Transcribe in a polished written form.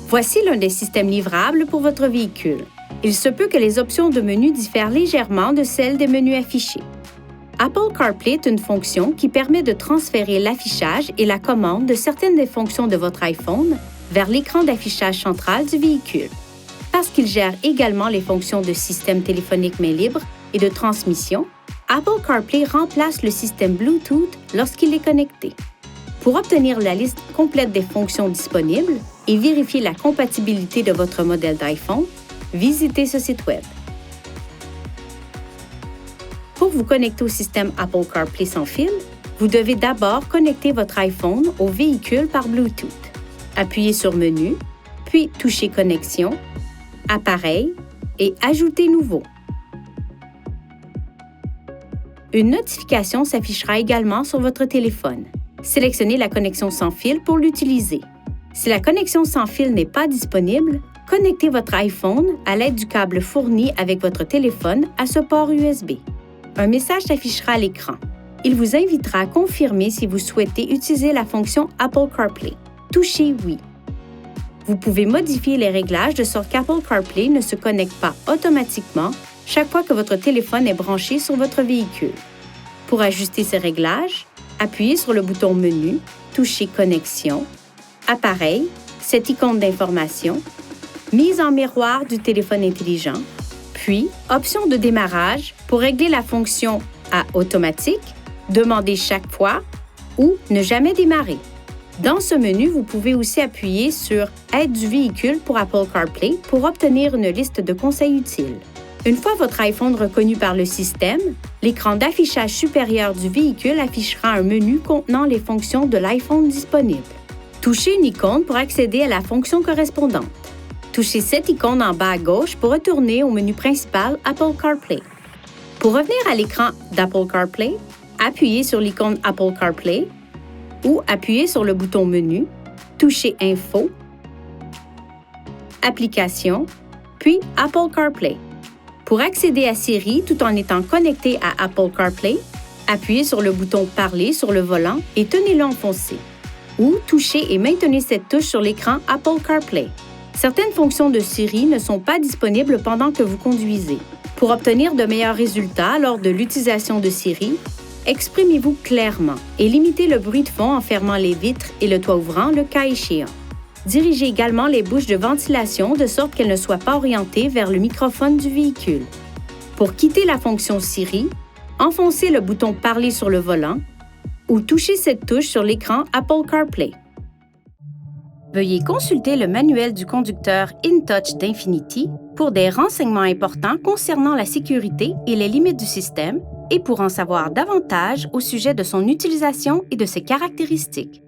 Voici l'un des systèmes livrables pour votre véhicule. Il se peut que les options de menu diffèrent légèrement de celles des menus affichés. Apple CarPlay est une fonction qui permet de transférer l'affichage et la commande de certaines des fonctions de votre iPhone vers l'écran d'affichage central du véhicule. Parce qu'il gère également les fonctions de système téléphonique main libre et de transmission, Apple CarPlay remplace le système Bluetooth lorsqu'il est connecté. Pour obtenir la liste complète des fonctions disponibles et vérifier la compatibilité de votre modèle d'iPhone, visitez ce site Web. Pour vous connecter au système Apple CarPlay sans fil, vous devez d'abord connecter votre iPhone au véhicule par Bluetooth. Appuyez sur Menu, puis touchez Connexion, Appareil et Ajouter nouveau. Une notification s'affichera également sur votre téléphone. Sélectionnez la connexion sans fil pour l'utiliser. Si la connexion sans fil n'est pas disponible, connectez votre iPhone à l'aide du câble fourni avec votre téléphone à ce port USB. Un message s'affichera à l'écran. Il vous invitera à confirmer si vous souhaitez utiliser la fonction Apple CarPlay. Touchez Oui. Vous pouvez modifier les réglages de sorte qu'Apple CarPlay ne se connecte pas automatiquement chaque fois que votre téléphone est branché sur votre véhicule. Pour ajuster ces réglages, appuyez sur le bouton Menu, touchez Connexion, Appareil, cette icône d'information, Mise en miroir du téléphone intelligent, puis Option de démarrage pour régler la fonction à automatique, demander chaque fois ou ne jamais démarrer. Dans ce menu, vous pouvez aussi appuyer sur Aide du véhicule pour Apple CarPlay pour obtenir une liste de conseils utiles. Une fois votre iPhone reconnu par le système, l'écran d'affichage supérieur du véhicule affichera un menu contenant les fonctions de l'iPhone disponibles. Touchez une icône pour accéder à la fonction correspondante. Touchez cette icône en bas à gauche pour retourner au menu principal Apple CarPlay. Pour revenir à l'écran d'Apple CarPlay, appuyez sur l'icône Apple CarPlay ou appuyez sur le bouton Menu, touchez Info, Applications, puis Apple CarPlay. Pour accéder à Siri tout en étant connecté à Apple CarPlay, appuyez sur le bouton Parler sur le volant et tenez-le enfoncé. Ou touchez et maintenez cette touche sur l'écran Apple CarPlay. Certaines fonctions de Siri ne sont pas disponibles pendant que vous conduisez. Pour obtenir de meilleurs résultats lors de l'utilisation de Siri, exprimez-vous clairement et limitez le bruit de fond en fermant les vitres et le toit ouvrant le cas échéant. Dirigez également les bouches de ventilation de sorte qu'elles ne soient pas orientées vers le microphone du véhicule. Pour quitter la fonction Siri, enfoncez le bouton Parler sur le volant ou touchez cette touche sur l'écran Apple CarPlay. Veuillez consulter le manuel du conducteur InTouch d'Infinity pour des renseignements importants concernant la sécurité et les limites du système et pour en savoir davantage au sujet de son utilisation et de ses caractéristiques.